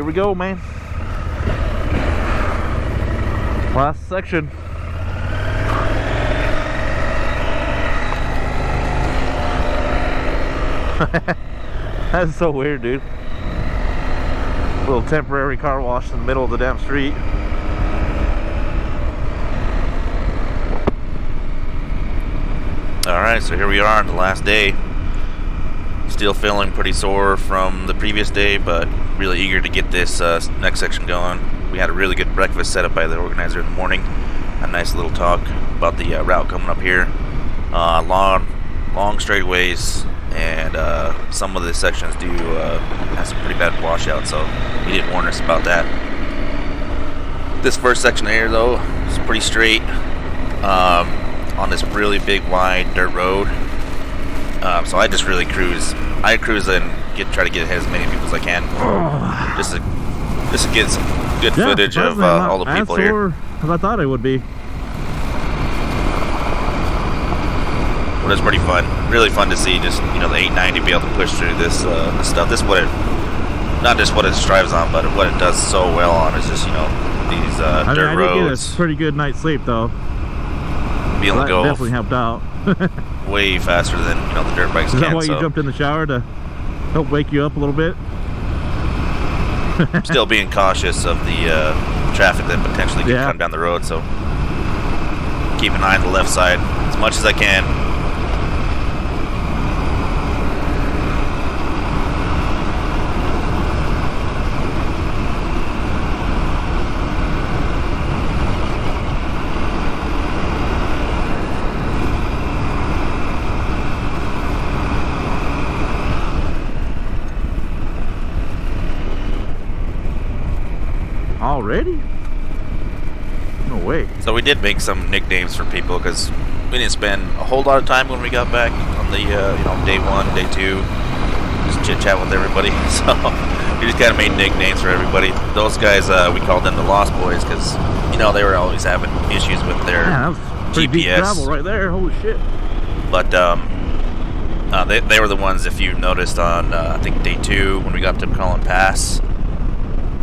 Here we go, man. Last section. That's so weird, dude. Little temporary car wash in the middle of the damn street. Alright, so here we are on the last day. Still feeling pretty sore from the previous day, but really eager to get this next section going. We had a really good breakfast set up by the organizer in the morning. A nice little talk about the route coming up here. Long straightaways, and some of the sections do have some pretty bad washouts, so he did warn us about that. This first section here, though, is pretty straight on this really big, wide dirt road. So I just really cruise. I cruise and try to get ahead of as many people as I can, just to get some good footage of all the people here. As I thought it would be. But it's pretty fun. Really fun to see just, you know, the 890 be able to push through this stuff. This is what it, not just what it strives on, but what it does so well on is just, you know, these dirt roads. I did get a pretty good night's sleep though. Be able to go definitely helped out. way faster than, you know, the dirt bikes can. Is that why you jumped in the shower, to help wake you up a little bit? Still being cautious of the traffic that potentially could come down the road, so keep an eye on the left side as much as I can. Already? No way. So we did make some nicknames for people because we didn't spend a whole lot of time when we got back on the you know, day one, day two, just chit chat with everybody. So we just kind of made nicknames for everybody. Those guys, we called them the Lost Boys because, you know, they were always having issues with their that was pretty GPS. Deep travel right there. Holy shit! But they were the ones, if you noticed on I think day two when we got to Cullen Pass.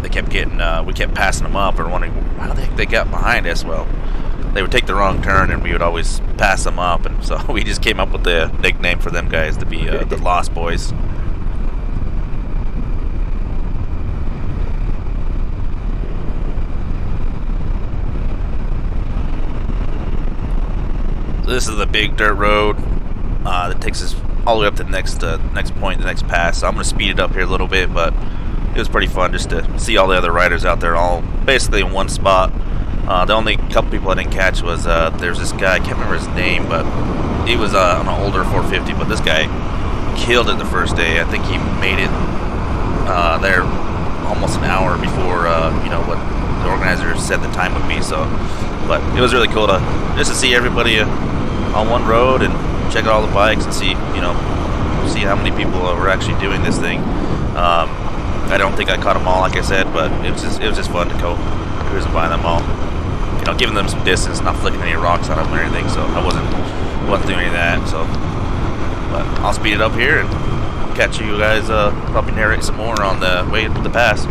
They kept getting, we kept passing them up and wondering how the heck they got behind us. Well, they would take the wrong turn and we would always pass them up, and so we just came up with the nickname for them guys to be the Lost Boys. So this is the big dirt road that takes us all the way up to the next point, the next pass. So I'm going to speed it up here a little bit, but it was pretty fun just to see all the other riders out there all basically in one spot. The only couple people I didn't catch was there's this guy, I can't remember his name, but he was on an older 450, but this guy killed it the first day. I think he made it there almost an hour before you know, what the organizer said the time would be. So, but it was really cool to see everybody on one road and check out all the bikes and see, you know, see how many people were actually doing this thing. I don't think I caught them all, like I said, but it was just fun to go cruising by them all. You know, giving them some distance, not flicking any rocks on them or anything. So I wasn't doing any of that. So, but I'll speed it up here and catch you guys. Probably narrate some more on the way to the pass.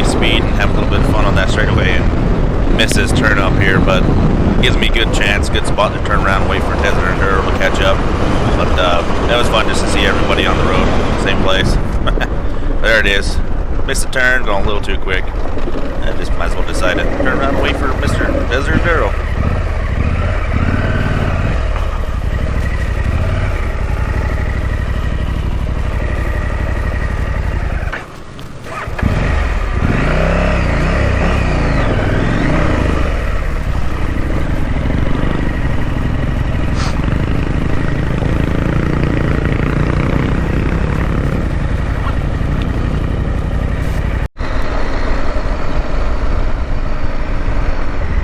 speed and have a little bit of fun on that straightaway and miss this turn up here, but gives me a good chance, good spot to turn around and wait for Desert Enduro to catch up. But that was fun just to see everybody on the road, same place. There it is. Missed the turn, going a little too quick. And just might as well decide to turn around and wait for Mr. Desert Enduro.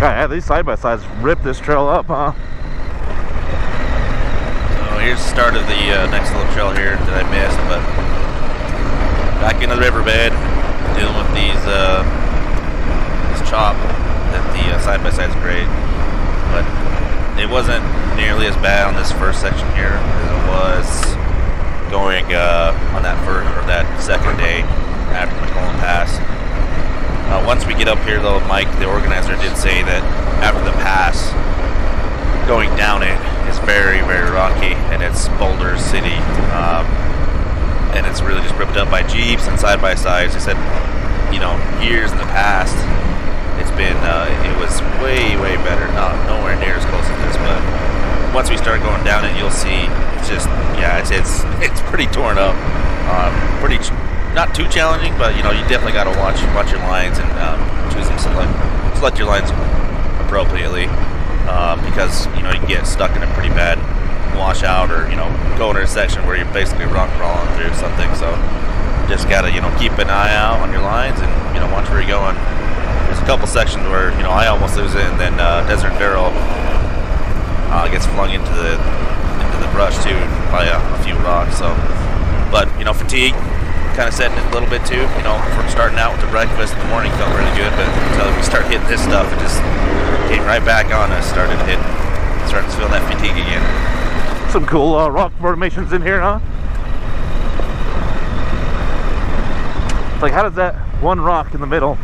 Yeah, these side-by-sides rip this trail up, huh? So here's the start of the next little trail here that I missed, but back into the riverbed, dealing with these this chop that the side-by-side's great, but it wasn't nearly as bad on this first section here as it was going on that first or that second day after McClellan Pass. Once we get up here, though, Mike, the organizer, did say that after the pass, going down it is very, very rocky, and it's Boulder City, and it's really just ripped up by Jeeps and side-by-sides. He said, you know, years in the past, it's been, it was way, way better, nowhere near as close as this, but once we start going down it, you'll see, it's just, yeah, it's pretty torn up, not too challenging, but you know, you definitely got to watch your lines and choose and select your lines appropriately, because you know you can get stuck in a pretty bad washout, or you know, go into a section where you're basically rock crawling through something. So just got to, you know, keep an eye out on your lines and, you know, watch where you're going. There's a couple sections where, you know, I almost lose it, and then Desert Enduro gets flung into the brush too by a few rocks. So, but you know, fatigue kind of setting in a little bit too. You know, from starting out with the breakfast in the morning felt really good, but until we start hitting this stuff, it just came right back on us. Starting to feel that fatigue again. Some cool rock formations in here, huh? It's like, how does that one rock in the middle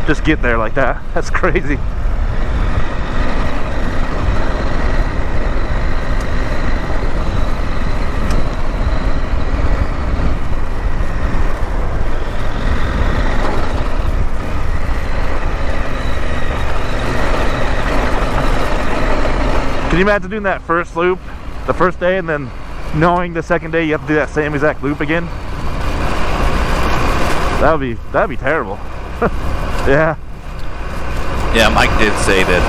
just get there like that? That's crazy. Can you imagine doing that first loop the first day, and then knowing the second day you have to do that same exact loop again? That'd be terrible. Yeah. Yeah, Mike did say that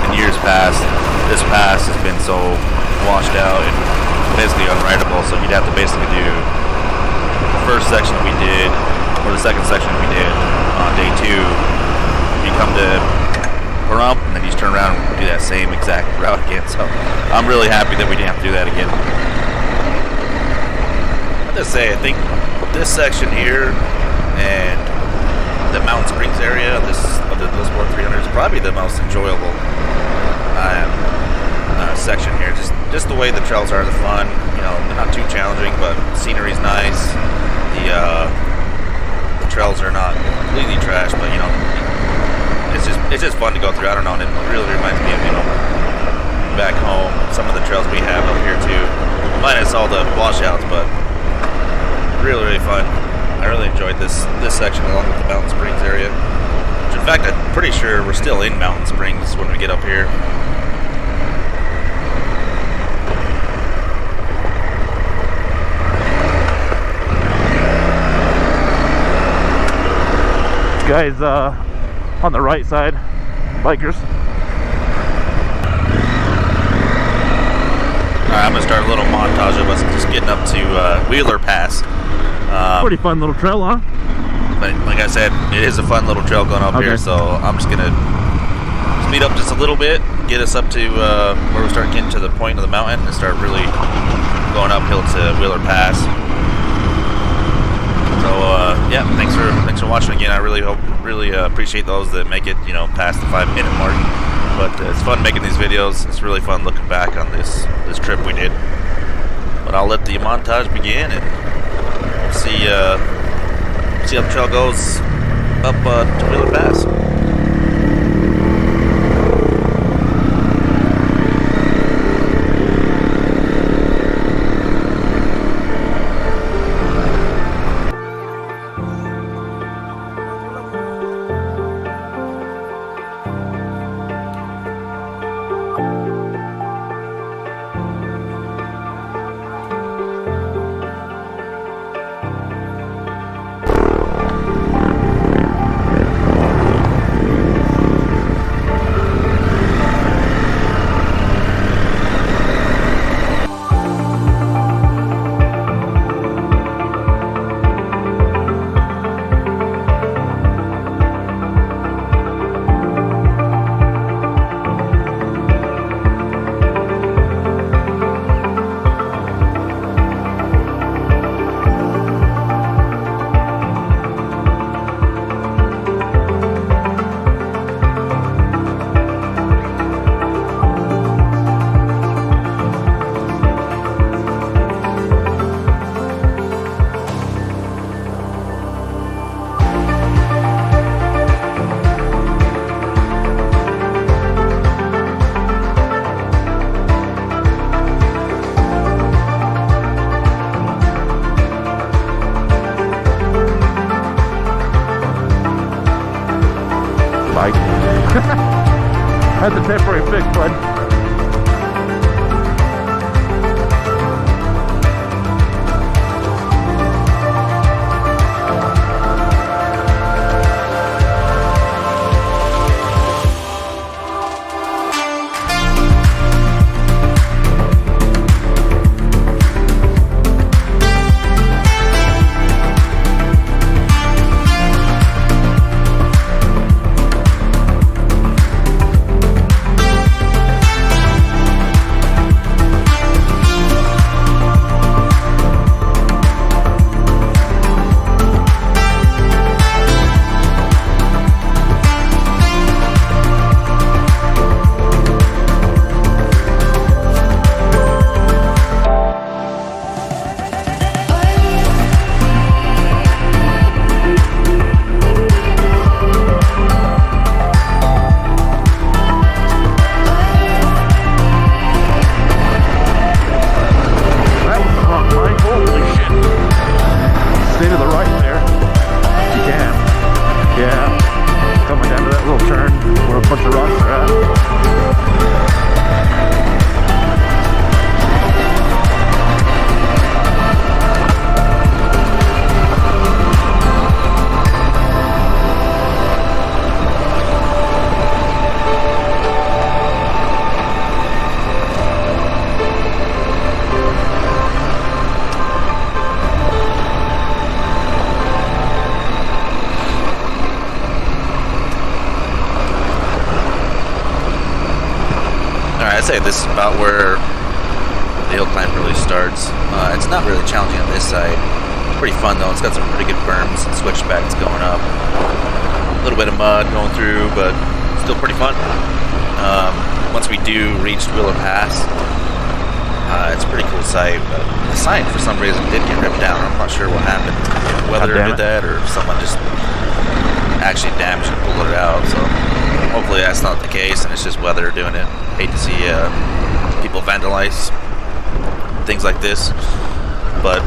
in years past, this pass has been so washed out and basically unrideable, so you'd have to basically do the first section we did, or the second section we did on day 2. You come to Pahrump, and then you just turn around and do that same exact route again. So I'm really happy that we didn't have to do that again. I'll just say, I think this section here and the Mountain Springs area of the Sport 300 is probably the most enjoyable section here. Just the way the trails are, the fun. You know, they're not too challenging, but scenery's nice. The trails are not completely trash, but you know, it's just fun to go through. I don't know, and it really reminds me of, you know, back home, some of the trails we have up here too, minus all the washouts, but really, really fun. I really enjoyed this section along with the Mountain Springs area, which in fact I'm pretty sure we're still in Mountain Springs when we get up here. Guys on the right side, bikers. Alright, I'm going to start a little montage of us just getting up to Wheeler Pass. Pretty fun little trail, huh? But like I said, it is a fun little trail going up here, so I'm just going to speed up just a little bit, get us up to where we start getting to the point of the mountain and start really going uphill to Wheeler Pass. So yeah, thanks for watching again. I really appreciate those that make it, you know, past the 5-minute mark. But it's fun making these videos. It's really fun looking back on this trip we did. But I'll let the montage begin and see how the trail goes up to Wheeler Pass. Bike. That's a temporary fix, bud. I'd say this is about where the hill climb really starts. It's not really challenging on this side. Pretty fun though. It's got some pretty good berms and switchbacks going up. A little bit of mud going through, but still pretty fun. Once we do reach Wheeler Pass, it's a pretty cool sight. But the sign, for some reason, did get ripped down. I'm not sure what happened. If weather did that, or someone just actually damaged and pulled it out. So hopefully that's not the case, and it's just weather doing it. Hate to see people vandalize things like this, but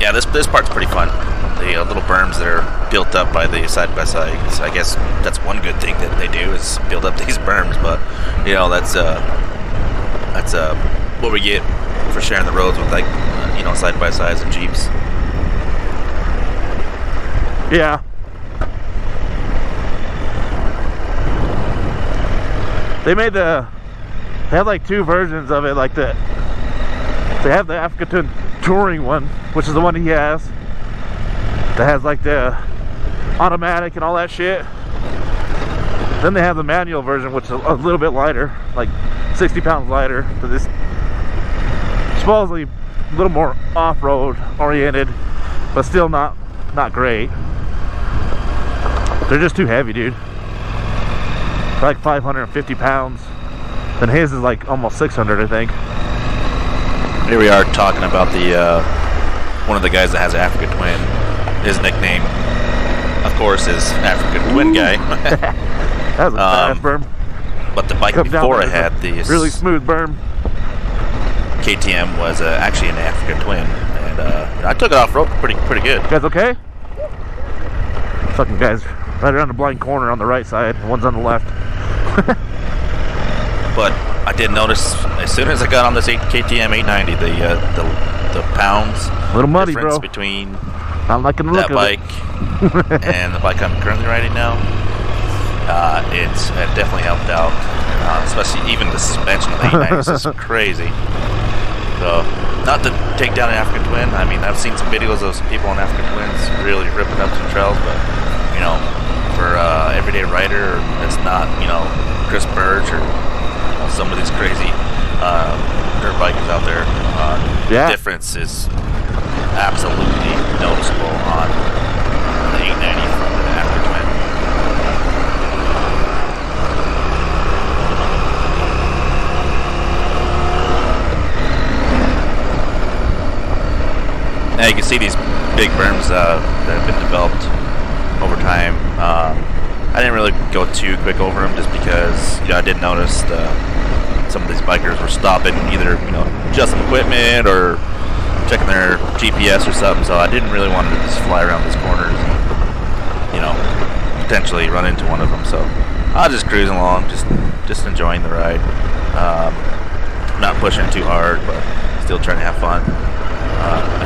yeah, this part's pretty fun. The little berms that are built up by the side-by-side. So I guess that's one good thing that they do is build up these berms. But you know, that's what we get for sharing the roads with, like, you know, side-by-sides and Jeeps. Yeah. They have like two versions of it, like they have the Africa touring one, which is the one he has, that has like the automatic and all that shit. Then they have the manual version, which is a little bit lighter, like 60 pounds lighter. So this supposedly a little more off-road oriented, but still not great. They're just too heavy, dude. They're like 550 pounds. Then his is like almost 600, I think. Here we are talking about the one of the guys that has an Africa Twin. His nickname of course, is African Twin guy. That was a fast berm. But the bike Comes down before I there, had, the really smooth berm. KTM, was actually an African Twin, and I took it off road pretty good. You guys okay? Fucking guys, right around the blind corner on the right side. One's on the left. But I did notice as soon as I got on this KTM 890, the pounds Little muddy, difference bro. between Not liking the look that of bike and the bike I'm currently riding now. It definitely helped out, especially even the suspension of the 890 is just crazy. So, not to take down an African Twin. I mean, I've seen some videos of some people on African Twins really ripping up some trails, but you know, for everyday rider that's not, you know, Chris Burge or some of these crazy dirt bikers out there, the difference is absolutely noticeable on the 890 from the African Twin. Now you can see these big berms that have been developed over time. I didn't really go too quick over them just because, you know, I did notice some of these bikers were stopping, either, you know, adjusting equipment or checking their GPS or something. So I didn't really want to just fly around these corners and, you know, potentially run into one of them. So I was just cruising along, just enjoying the ride. Not pushing too hard, but still trying to have fun.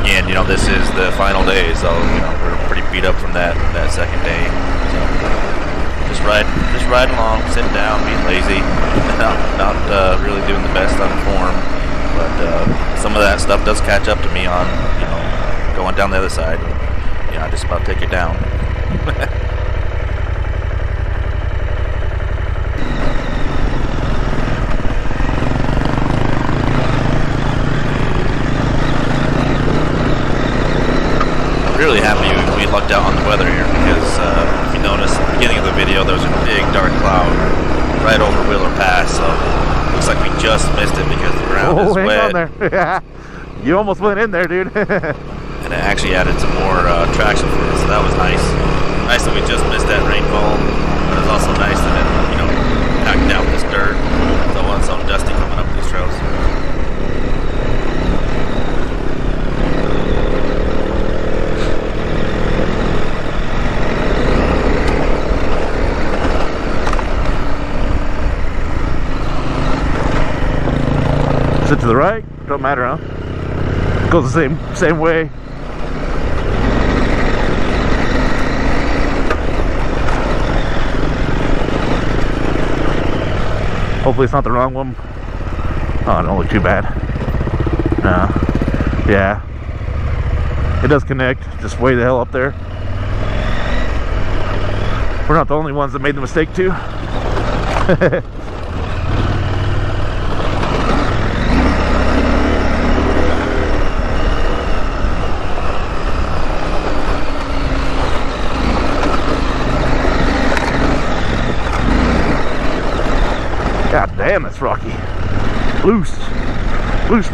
Again, you know, this is the final day, so, you know, we're pretty beat up from that second day. So just riding along, sitting down, being lazy, not really doing the best on form. But some of that stuff does catch up to me on, you know, going down the other side. You know, I just about take it down. Really happy we lucked out on the weather here, because if you notice at the beginning of the video, there was a big dark cloud right over Wheeler Pass, so looks like we just missed it because the ground is hang wet. on there. You almost went in there, dude. And it actually added some more traction for us, so that was nice. Nice that we just missed that rainfall, but it was also nice that it, you know, packed down this dirt, so it wasn't so dusty coming up these trails. Sit to the right, don't matter, huh? Goes the same way. Hopefully it's not the wrong one. Oh, it don't look too bad. No. Yeah. It does connect, just way the hell up there. We're not the only ones that made the mistake too. God damn, it's rocky. Loose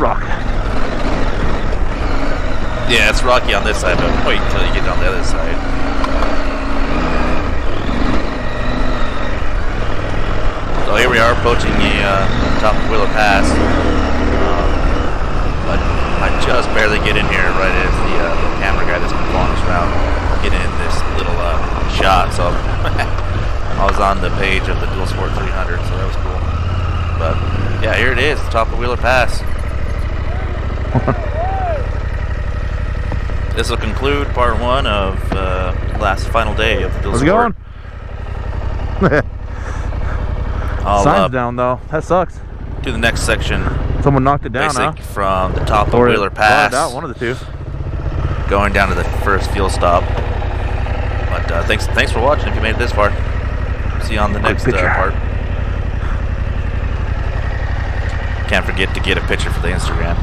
rock. Yeah, it's rocky on this side, but wait until you get on the other side. So here we are approaching the top of Wheeler Pass. But I just barely get in here right as the camera guy that's been following us around get in this little shot. So I was on the page of the Dual Sport 300, so that was cool. But yeah, here it is, the top of Wheeler Pass. This will conclude part one of last final day of the Dual Sport. How's it going? Sign's down though. That sucks. To the next section. Someone knocked it down, huh? From the top of Wheeler Pass. Out, one of the two. Going down to the first fuel stop. But thanks for watching if you made it this far. See you on the next part. Can't forget to get a picture for the Instagram.